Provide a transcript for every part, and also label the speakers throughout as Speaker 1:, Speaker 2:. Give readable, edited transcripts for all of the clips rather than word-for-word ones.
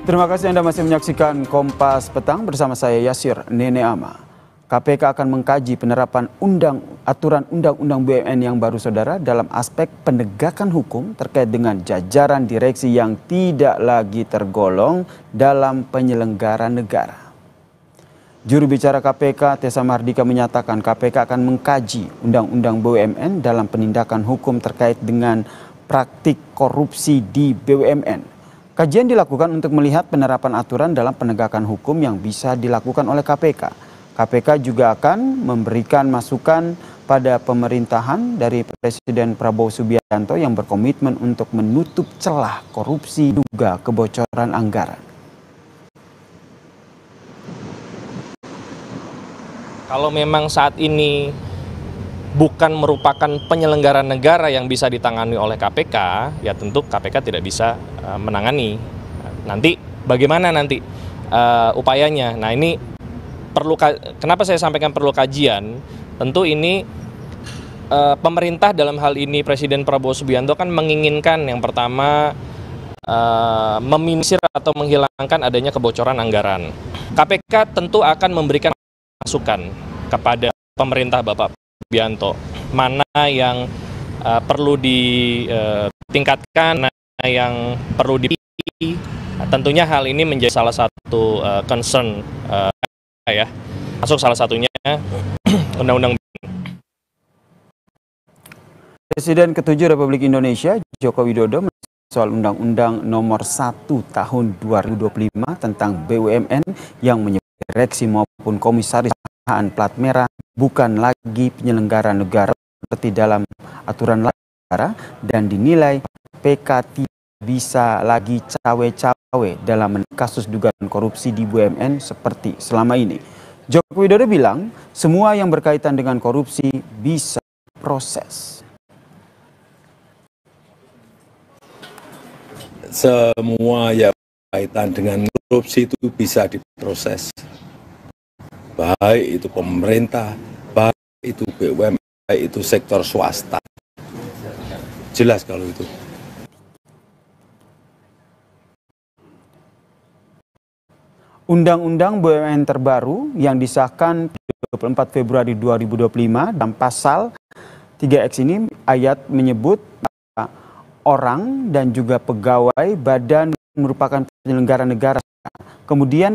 Speaker 1: Terima kasih Anda masih menyaksikan Kompas Petang bersama saya Yasir Nene Ama. KPK akan mengkaji penerapan aturan Undang-Undang BUMN yang baru saudara dalam aspek penegakan hukum terkait dengan jajaran direksi yang tidak lagi tergolong dalam penyelenggara negara. Juru bicara KPK Tessa Mardika menyatakan KPK akan mengkaji Undang-Undang BUMN dalam penindakan hukum terkait dengan praktik korupsi di BUMN. Kajian dilakukan untuk melihat penerapan aturan dalam penegakan hukum yang bisa dilakukan oleh KPK. KPK juga akan memberikan masukan pada pemerintahan dari Presiden Prabowo Subianto yang berkomitmen untuk menutup celah korupsi juga kebocoran anggaran.
Speaker 2: Kalau memang saat ini bukan merupakan penyelenggara negara yang bisa ditangani oleh KPK, ya tentu KPK tidak bisa menangani. Nanti bagaimana nanti upayanya? Nah ini kenapa saya sampaikan perlu kajian? Tentu ini pemerintah dalam hal ini Presiden Prabowo Subianto kan menginginkan yang pertama meminimalisir atau menghilangkan adanya kebocoran anggaran. KPK tentu akan memberikan masukan kepada pemerintah Bapak Subianto, mana yang perlu ditingkatkan, mana yang perlu dipilih. Tentunya hal ini menjadi salah satu concern ya, masuk salah satunya Undang-Undang.
Speaker 1: Presiden ke-7 Republik Indonesia Joko Widodo soal Undang-Undang Nomor 1 Tahun 2025 tentang BUMN yang menyebut direksi maupun komisaris perusahaan plat merah bukan lagi penyelenggara negara seperti dalam aturan negara dan dinilai KPK tidak bisa lagi cawe-cawe dalam kasus dugaan korupsi di BUMN seperti selama ini. Joko Widodo bilang semua yang berkaitan dengan korupsi bisa proses.
Speaker 3: Semua yang berkaitan dengan korupsi itu bisa diproses. Baik itu pemerintah, baik itu BUMN, baik itu sektor swasta. Jelas kalau itu.
Speaker 1: Undang-undang BUMN terbaru yang disahkan 24 Februari 2025 dalam pasal 3X ini ayat menyebut orang dan juga pegawai badan merupakan penyelenggara negara. Kemudian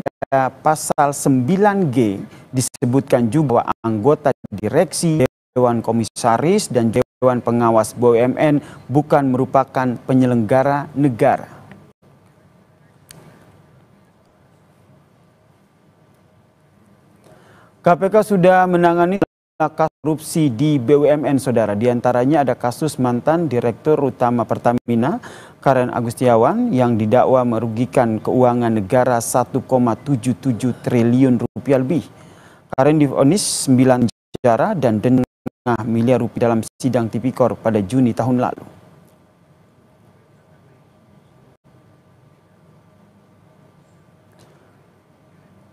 Speaker 1: pasal 9G disebutkan juga bahwa anggota direksi, dewan komisaris dan dewan pengawas BUMN bukan merupakan penyelenggara negara. KPK sudah menangani kasus korupsi di BUMN, saudara. Di antaranya ada kasus mantan Direktur Utama Pertamina, Karen Agustiawan, yang didakwa merugikan keuangan negara 1,77 triliun rupiah lebih. Karen divonis 9 penjara dan denda setengah miliar rupiah dalam sidang Tipikor pada Juni tahun lalu.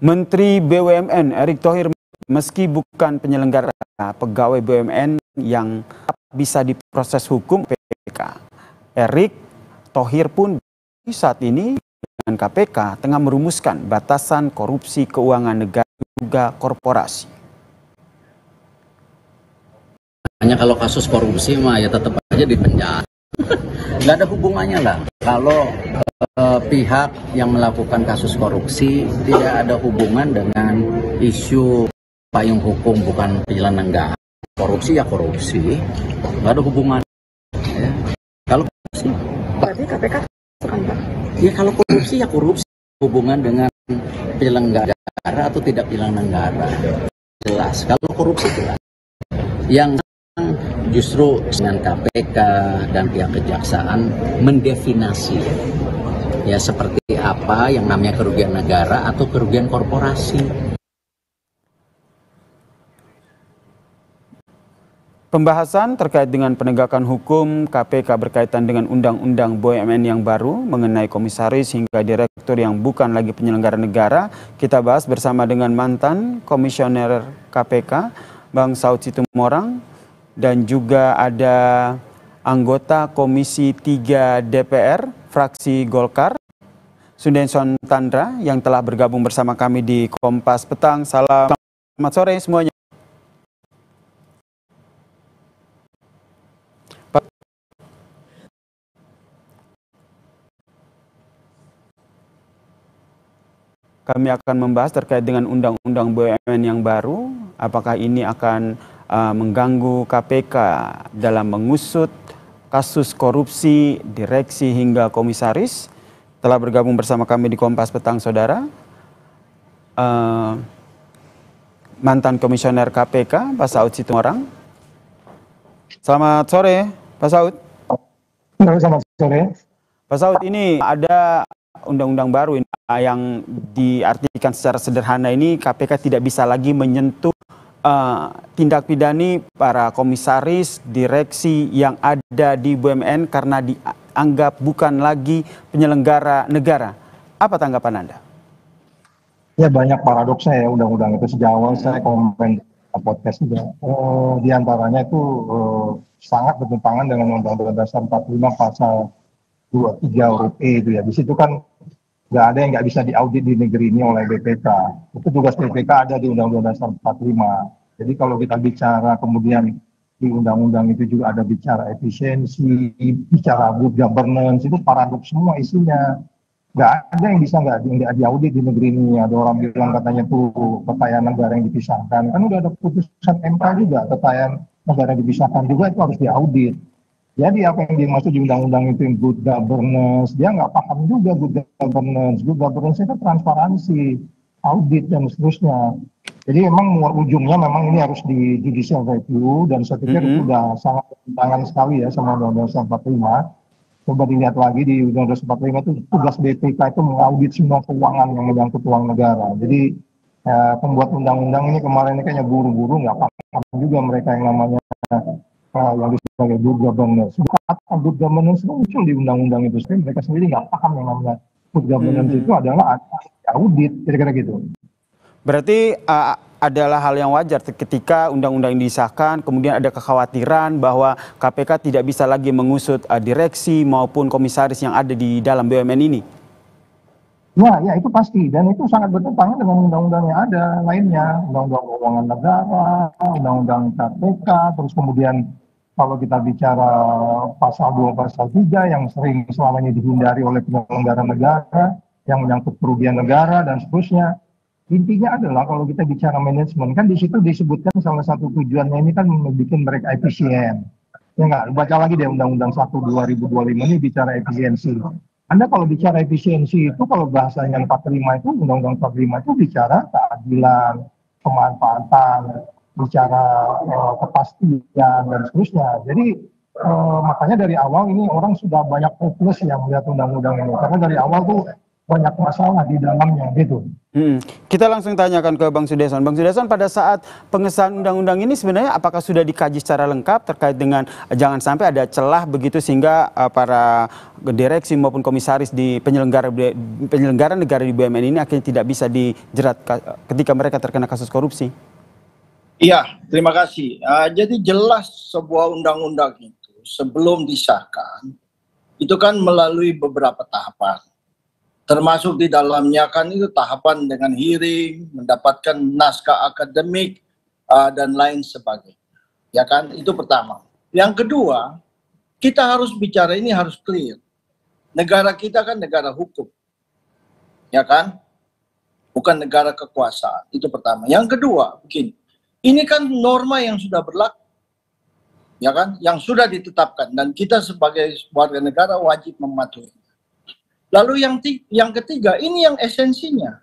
Speaker 1: Menteri BUMN Erick Thohir meski bukan penyelenggara, pegawai BUMN yang bisa diproses hukum KPK. Erick Thohir pun saat ini dengan KPK tengah merumuskan batasan korupsi keuangan negara juga korporasi.
Speaker 4: Hanya kalau kasus korupsi mah ya tetap aja di penjara. Nggak ada hubungannya lah. Kalau pihak yang melakukan kasus korupsi tidak ada hubungan dengan isu payung hukum bukan penyelenggara. Korupsi ya korupsi, nggak ada hubungan. Ya. Kalau korupsi, berarti KPK ya kalau korupsi ya korupsi, hubungan dengan penyelenggara atau tidak penyelenggara jelas. Kalau korupsi jelas. Yang justru dengan KPK dan pihak kejaksaan mendefinisi ya seperti apa yang namanya kerugian negara atau kerugian korporasi.
Speaker 1: Pembahasan terkait dengan penegakan hukum KPK berkaitan dengan Undang-Undang BUMN yang baru mengenai komisaris hingga direktur yang bukan lagi penyelenggara negara. Kita bahas bersama dengan mantan komisioner KPK, Bang Saud Situmorang, dan juga ada anggota Komisi 3 DPR, fraksi Golkar, Sundenson Tandra yang telah bergabung bersama kami di Kompas Petang. Selamat sore semuanya. Kami akan membahas terkait dengan undang-undang BUMN yang baru. Apakah ini akan mengganggu KPK dalam mengusut kasus korupsi direksi hingga komisaris? Telah bergabung bersama kami di Kompas Petang, saudara. Mantan Komisioner KPK, Pak Saud Situmorang. Selamat sore, Pak Saud.
Speaker 5: Selamat sore.
Speaker 1: Pak Saud, ini ada undang-undang baru yang diartikan secara sederhana ini KPK tidak bisa lagi menyentuh tindak pidana para komisaris direksi yang ada di BUMN karena dianggap bukan lagi penyelenggara negara. Apa tanggapan Anda?
Speaker 5: Ya, banyak paradoksnya ya undang-undang itu. Sejak awal saya komen podcast juga. Di antaranya itu sangat bertentangan dengan Undang-Undang Dasar 45 pasal 23 huruf E itu ya. Di situ kan nggak ada yang nggak bisa diaudit di negeri ini oleh BPK. Itu tugas BPK ada di Undang-Undang Dasar 45. Jadi kalau kita bicara kemudian di undang-undang itu juga ada bicara efisiensi, bicara good governance, itu paradoks semua isinya. Nggak ada yang bisa nggak diaudit di negeri ini. Ada orang bilang katanya tuh kekayaan negara yang dipisahkan. Kan udah ada putusan MK juga, kekayaan negara yang dipisahkan juga itu harus diaudit. Jadi apa yang dimaksud di undang-undang itu good governance, dia nggak paham juga good governance. Good governance itu transparansi, audit dan seterusnya. Jadi memang ujungnya memang ini harus di judicial review dan saya pikir itu sudah sangat bertentangan sekali ya sama Undang-Undang 45. Coba dilihat lagi di Undang-Undang 45 itu tugas BPK itu mengaudit semua keuangan yang menyangkut uang negara. Jadi pembuat undang-undang ini kemarin ini kayaknya buru-buru, nggak paham juga mereka yang namanya yang disebut sebagai good governance. Kata good governance itu muncul di undang-undang itu, tapi mereka sendiri nggak paham yang namanya good governance itu adalah audit, kira-kira gitu.
Speaker 1: Berarti adalah hal yang wajar ketika undang-undang ini disahkan, kemudian ada kekhawatiran bahwa KPK tidak bisa lagi mengusut direksi maupun komisaris yang ada di dalam BUMN ini.
Speaker 5: Ya itu pasti, dan itu sangat bertentangan dengan undang-undang yang ada lainnya, Undang-Undang Keuangan Negara, Undang-Undang KPK, terus kemudian kalau kita bicara pasal 2, pasal 3 yang sering selama ini dihindari oleh penyelenggara negara, yang menyangkut kerugian negara dan seterusnya. Intinya adalah kalau kita bicara manajemen, kan di situ disebutkan salah satu tujuannya ini kan membuat mereka efisien. Ya nggak, baca lagi deh Undang-Undang 1 2025 ini bicara efisiensi. Anda kalau bicara efisiensi itu, kalau bahasanya 45 itu, Undang-Undang 45 itu bicara keadilan, kemanfaatan, bicara kepastian dan seterusnya. Jadi makanya dari awal ini orang sudah banyak hopeless yang melihat undang-undang ini, karena dari awal tuh banyak masalah di dalamnya gitu.
Speaker 1: Kita langsung tanyakan ke Bang Sundenson. Bang Sundenson, pada saat pengesahan undang-undang ini sebenarnya apakah sudah dikaji secara lengkap terkait dengan jangan sampai ada celah begitu sehingga para direksi maupun komisaris di penyelenggara negara di BUMN ini akhirnya tidak bisa dijerat ketika mereka terkena kasus korupsi?
Speaker 6: Iya, terima kasih. Jadi jelas sebuah undang-undang itu sebelum disahkan itu kan melalui beberapa tahapan. Termasuk di dalamnya kan itu tahapan dengan hearing, mendapatkan naskah akademik, dan lain sebagainya. Ya kan, itu pertama. Yang kedua, kita harus bicara ini harus clear. Negara kita kan negara hukum. Ya kan? Bukan negara kekuasaan. Itu pertama. Yang kedua, begini. Ini kan norma yang sudah berlaku. Ya kan? Yang sudah ditetapkan. Dan kita sebagai warga negara wajib mematuhi. Lalu yang ketiga, ini yang esensinya,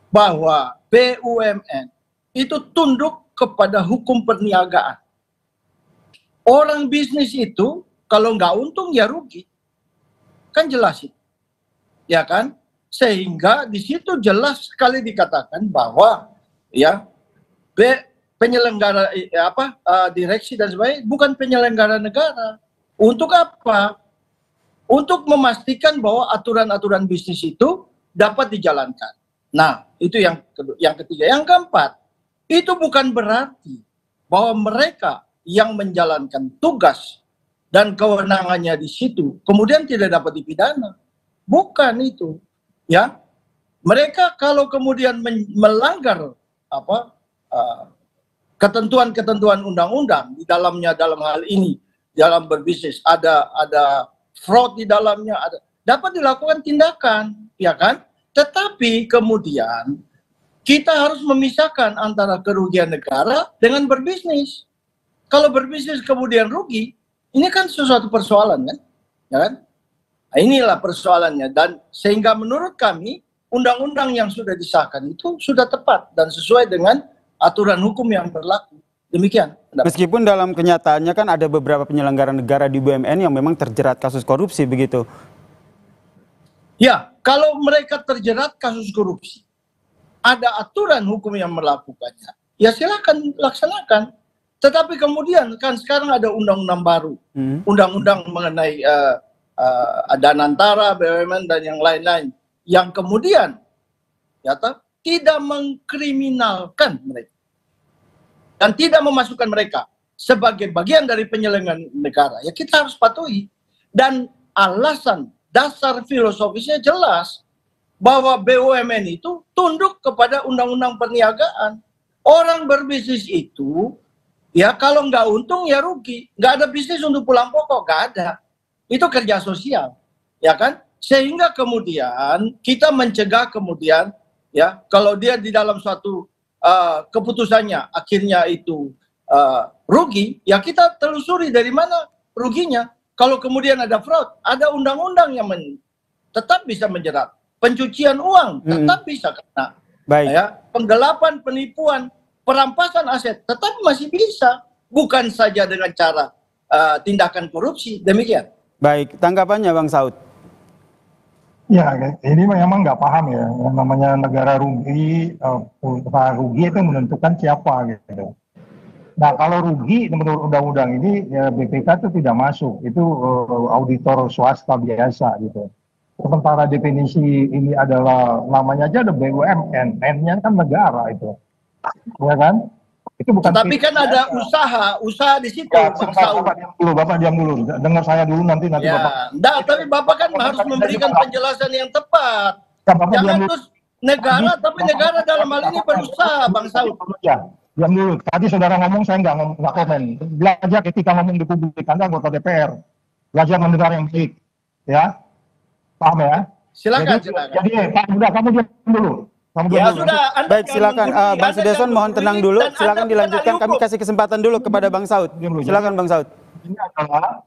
Speaker 6: bahwa BUMN itu tunduk kepada hukum perniagaan. Orang bisnis itu kalau nggak untung ya rugi, kan jelas itu, ya kan? Sehingga di situ jelas sekali dikatakan bahwa ya penyelenggara direksi dan sebagainya bukan penyelenggara negara. Untuk apa? Untuk memastikan bahwa aturan-aturan bisnis itu dapat dijalankan. Nah, itu yang ketiga. Yang keempat, itu bukan berarti bahwa mereka yang menjalankan tugas dan kewenangannya di situ kemudian tidak dapat dipidana. Bukan itu. ya mereka kalau kemudian melanggar apa ketentuan-ketentuan undang-undang di dalamnya, dalam hal ini dalam berbisnis ada fraud di dalamnya, dapat dilakukan tindakan, ya kan? Tetapi kemudian kita harus memisahkan antara kerugian negara dengan berbisnis. Kalau berbisnis kemudian rugi, ini kan sesuatu persoalan kan, ya kan? Nah, inilah persoalannya, dan sehingga menurut kami undang-undang yang sudah disahkan itu sudah tepat dan sesuai dengan aturan hukum yang berlaku. Demikian.
Speaker 1: Meskipun dalam kenyataannya kan ada beberapa penyelenggara negara di BUMN yang memang terjerat kasus korupsi begitu.
Speaker 6: Ya, kalau mereka terjerat kasus korupsi, ada aturan hukum yang melakukannya, ya silakan laksanakan. Tetapi kemudian kan sekarang ada undang-undang baru, undang-undang mengenai Danantara, BUMN dan yang lain-lain, yang kemudian tidak mengkriminalkan mereka dan tidak memasukkan mereka sebagai bagian dari penyelenggaraan negara. Ya kita harus patuhi. Dan alasan dasar filosofisnya jelas bahwa BUMN itu tunduk kepada undang-undang perniagaan. Orang berbisnis itu ya kalau nggak untung ya rugi. Nggak ada bisnis untuk pulang pokok, nggak ada. Itu kerja sosial, ya kan? Sehingga kemudian kita mencegah kemudian ya kalau dia di dalam suatu keputusannya akhirnya itu rugi, ya kita telusuri dari mana ruginya. Kalau kemudian ada fraud, ada undang-undang yang tetap bisa menjerat. Pencucian uang tetap bisa kena.
Speaker 1: Baik.
Speaker 6: Ya, penggelapan, penipuan, perampasan aset tetap masih bisa, bukan saja dengan cara tindakan korupsi. Demikian.
Speaker 1: Baik, tanggapannya Bang Saud.
Speaker 5: Ya, ini memang nggak paham ya, yang namanya negara rugi, usaha rugi itu menentukan siapa gitu. Nah kalau rugi menurut undang-undang ini, ya BPK itu tidak masuk, itu auditor swasta biasa gitu. Sementara definisi ini adalah, namanya aja ada BUMN, N-nya kan negara itu, ya kan? Itu bukan.
Speaker 6: Tapi kan ada usaha di situ.
Speaker 5: Ya, Bapak diam dulu, dengar saya dulu nanti
Speaker 6: ya,
Speaker 5: Bapak.
Speaker 6: Enggak, tapi Bapak kan harus memberikan penjelasan yang tepat.
Speaker 5: Ya,
Speaker 6: jangan terus negara, tapi negara dalam hal ini berusaha, Bang Saud.
Speaker 5: Ya, diam dulu. Tadi saudara ngomong, saya nggak komen. Belajar ketika ngomong di publik, Anda anggota DPR. Belajar mendengar yang baik, ya. Paham ya?
Speaker 6: Silakan.
Speaker 5: Jadi Pak, udah kamu diam dulu.
Speaker 6: Ya sudah,
Speaker 1: baik silakan Bang Sudeson mohon tenang dulu, silakan dilanjutkan, kami kasih kesempatan dulu kepada Bang Saud. Silakan Bang Saud.
Speaker 5: Ini adalah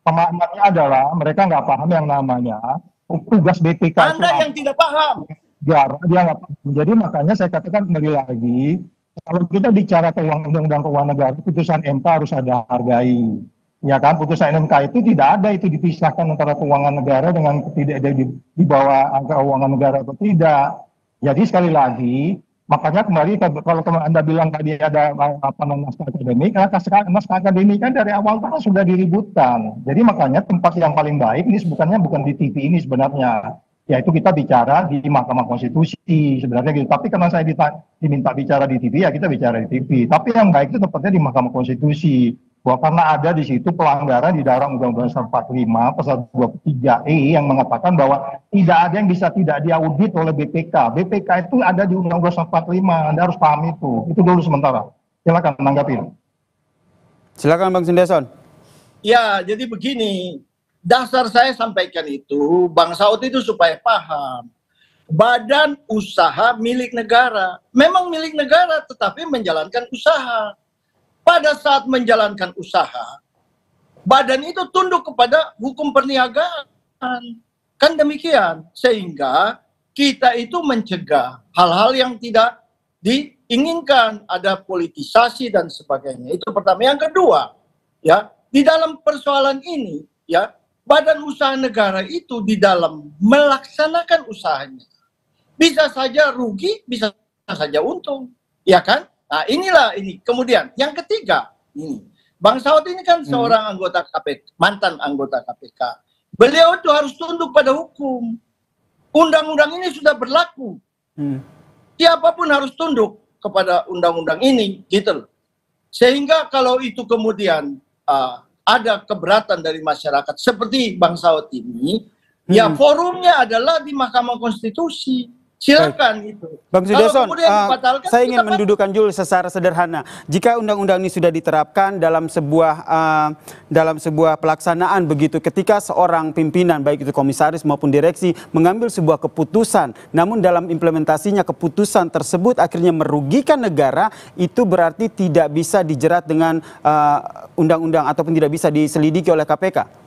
Speaker 5: pemahamannya adalah mereka nggak paham yang namanya tugas BPK.
Speaker 6: Anda yang tidak paham.
Speaker 5: Ya, dia nggak paham. Jadi makanya saya katakan kembali lagi, kalau kita bicara undang-undang keuangan negara, putusan MK harus ada hargai. Ya kan, putusan MK itu tidak ada itu dipisahkan antara keuangan negara dengan tidak ada di bawah angka keuangan negara atau tidak. Jadi sekali lagi, makanya kembali kalau Anda bilang tadi ada naskah akademik, naskah akademik kan dari awal kan sudah diributkan. Jadi makanya tempat yang paling baik ini bukan di TV ini sebenarnya, yaitu kita bicara di Mahkamah Konstitusi sebenarnya gitu. Tapi karena saya diminta bicara di TV, ya kita bicara di TV. Tapi yang baik itu tempatnya di Mahkamah Konstitusi. Bahwa karena ada di situ pelanggaran di dalam Undang-Undang 45 pasal 23E yang mengatakan bahwa tidak ada yang bisa tidak diaudit oleh BPK. BPK itu ada di Undang-Undang 45, Anda harus paham itu. Itu dulu sementara. Silakan menanggapi.
Speaker 1: Silakan Bang Sudeson.
Speaker 6: Ya, jadi begini, dasar saya sampaikan itu, Bang Saud itu supaya paham. Badan usaha milik negara, memang milik negara tetapi menjalankan usaha. Pada saat menjalankan usaha, badan itu tunduk kepada hukum perniagaan. Kan demikian. Sehingga kita itu mencegah hal-hal yang tidak diinginkan. Ada politisasi dan sebagainya. Itu pertama. Yang kedua, ya, di dalam persoalan ini, ya, badan usaha negara itu di dalam melaksanakan usahanya. Bisa saja rugi, bisa saja untung. Ya kan? Nah inilah ini. Kemudian yang ketiga ini, Bang Saud ini kan seorang anggota KPK, mantan anggota KPK. Beliau itu harus tunduk pada hukum. Undang-undang ini sudah berlaku. Siapapun harus tunduk kepada undang-undang ini, gitu loh. Sehingga kalau itu kemudian ada keberatan dari masyarakat seperti Bang Saud ini, Ya forumnya adalah di Mahkamah Konstitusi. Silakan gitu.
Speaker 1: Bang Sudesson, saya ingin
Speaker 6: kita
Speaker 1: mendudukan dulu secara sederhana. Jika undang-undang ini sudah diterapkan dalam sebuah pelaksanaan begitu, ketika seorang pimpinan baik itu komisaris maupun direksi mengambil sebuah keputusan, namun dalam implementasinya keputusan tersebut akhirnya merugikan negara, itu berarti tidak bisa dijerat dengan undang-undang ataupun tidak bisa diselidiki oleh KPK.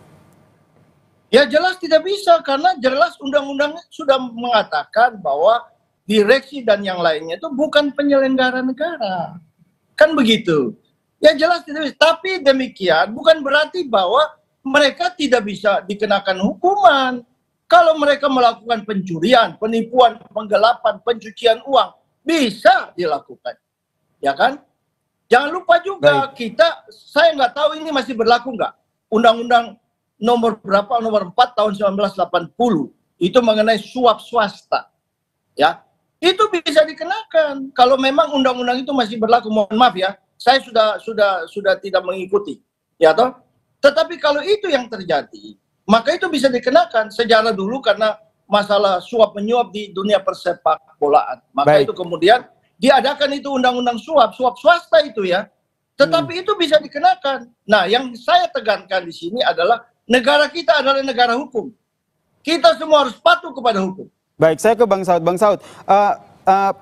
Speaker 6: Ya jelas tidak bisa, karena jelas undang-undang sudah mengatakan bahwa direksi dan yang lainnya itu bukan penyelenggara negara. Kan begitu. Ya jelas tidak bisa. Tapi demikian bukan berarti bahwa mereka tidak bisa dikenakan hukuman. Kalau mereka melakukan pencurian, penipuan, penggelapan, pencucian uang, bisa dilakukan. Ya kan? Jangan lupa juga saya nggak tahu ini masih berlaku nggak. Undang-undang nomor 4 tahun 1980 itu mengenai suap swasta, ya itu bisa dikenakan kalau memang undang-undang itu masih berlaku. Mohon maaf ya, saya sudah tidak mengikuti, ya toh. Tetapi kalau itu yang terjadi, maka itu bisa dikenakan sejarah dulu karena masalah suap menyuap di dunia persepak bolaan. Maka itu kemudian diadakan itu undang-undang suap swasta itu ya. Tetapi itu bisa dikenakan. Nah, yang saya tekankan di sini adalah negara kita adalah negara hukum. Kita semua harus patuh kepada hukum.
Speaker 1: Baik, saya ke Bang Saud. Bang Saud,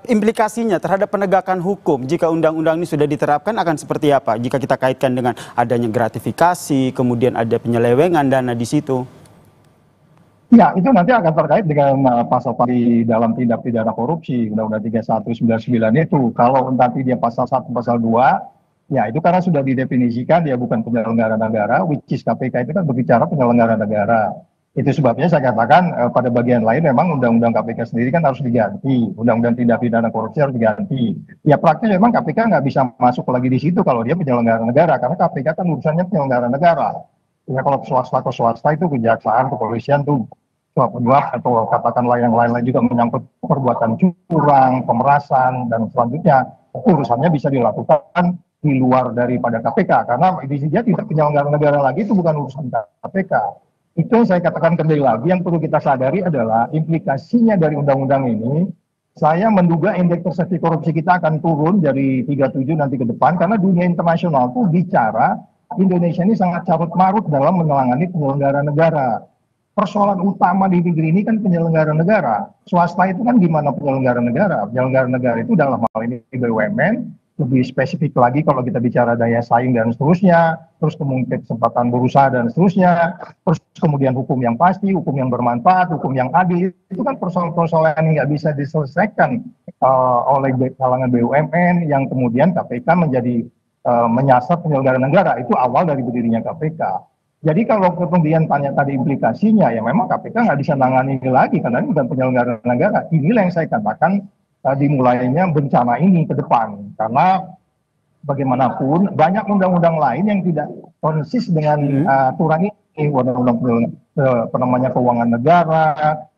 Speaker 1: implikasinya terhadap penegakan hukum jika undang-undang ini sudah diterapkan akan seperti apa? Jika kita kaitkan dengan adanya gratifikasi, kemudian ada penyelewengan dana di situ.
Speaker 5: Ya, itu nanti akan terkait dengan pasal di dalam tindak pidana korupsi, Undang-Undang 3199 itu. Kalau nanti dia pasal 1, pasal 2, ya itu karena sudah didefinisikan dia bukan penyelenggara negara, which is KPK itu kan berbicara penyelenggara negara. Itu sebabnya saya katakan pada bagian lain memang undang-undang KPK sendiri kan harus diganti. Undang-undang tindak pidana korupsi harus diganti. Ya praktis memang KPK nggak bisa masuk lagi di situ kalau dia penyelenggara negara, karena KPK kan urusannya penyelenggara negara. Ya kalau swasta itu kejaksaan, kepolisian tuh suap menyuap atau katakanlah yang lain-lain juga menyangkut perbuatan curang, pemerasan dan selanjutnya urusannya bisa dilakukan di luar daripada KPK, karena dia tidak penyelenggara negara lagi, itu bukan urusan KPK. Itu yang saya katakan kembali lagi, yang perlu kita sadari adalah implikasinya dari undang-undang ini. Saya menduga indeks persepsi korupsi kita akan turun dari 37 nanti ke depan, karena dunia internasional tuh bicara Indonesia ini sangat carut marut dalam menangani penyelenggara negara. Persoalan utama di negeri ini kan penyelenggara negara. Swasta itu kan gimana penyelenggara negara? Penyelenggara negara itu dalam hal ini BUMN, lebih spesifik lagi kalau kita bicara daya saing dan seterusnya, terus kemudian kesempatan berusaha dan seterusnya, terus kemudian hukum yang pasti, hukum yang bermanfaat, hukum yang adil, itu kan persoalan-persoalan yang nggak bisa diselesaikan oleh kalangan BUMN yang kemudian KPK menjadi menyasar penyelenggara negara. Itu awal dari berdirinya KPK. Jadi kalau kemudian tanya tadi implikasinya, ya memang KPK nggak bisa nangani lagi karena ini bukan penyelenggara negara. Inilah yang saya katakan dimulainya bencana ini ke depan, karena bagaimanapun banyak undang-undang lain yang tidak konsis dengan aturan ini, undang-undang keuangan negara,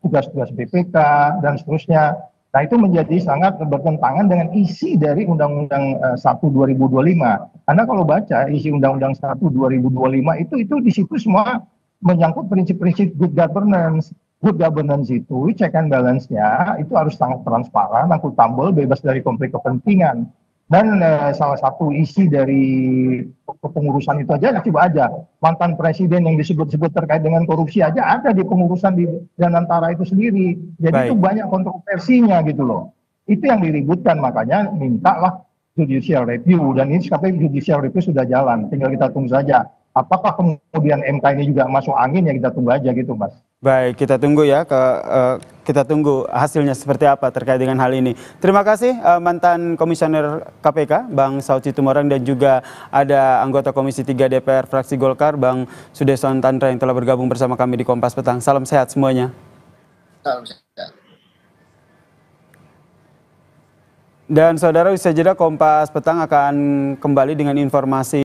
Speaker 5: tugas-tugas BPK dan seterusnya. Nah itu menjadi sangat bertentangan dengan isi dari Undang-Undang 1 2025. Karena kalau baca isi Undang-Undang 1 2025 itu di situ semua menyangkut prinsip-prinsip good governance. Good governance itu, check and balance-nya itu harus sangat transparan, akuntabel, bebas dari konflik kepentingan. Dan salah satu isi dari kepengurusan itu aja, coba aja mantan presiden yang disebut-sebut terkait dengan korupsi aja ada di pengurusan di Danantara itu sendiri. Jadi itu banyak kontroversinya gitu loh. Itu yang diributkan, makanya mintalah judicial review, dan ini sekarang judicial review sudah jalan, tinggal kita tunggu saja. Apakah kemudian MK ini juga masuk angin, ya kita tunggu aja gitu, Mas.
Speaker 1: Baik, kita tunggu ya, kita tunggu hasilnya seperti apa terkait dengan hal ini. Terima kasih mantan Komisioner KPK, Bang Saud Situmorang, dan juga ada anggota Komisi 3 DPR fraksi Golkar, Bang Sudesson Tandra yang telah bergabung bersama kami di Kompas Petang. Salam sehat semuanya.
Speaker 6: Salam sehat.
Speaker 1: Dan saudara, usai jeda Kompas Petang akan kembali dengan informasi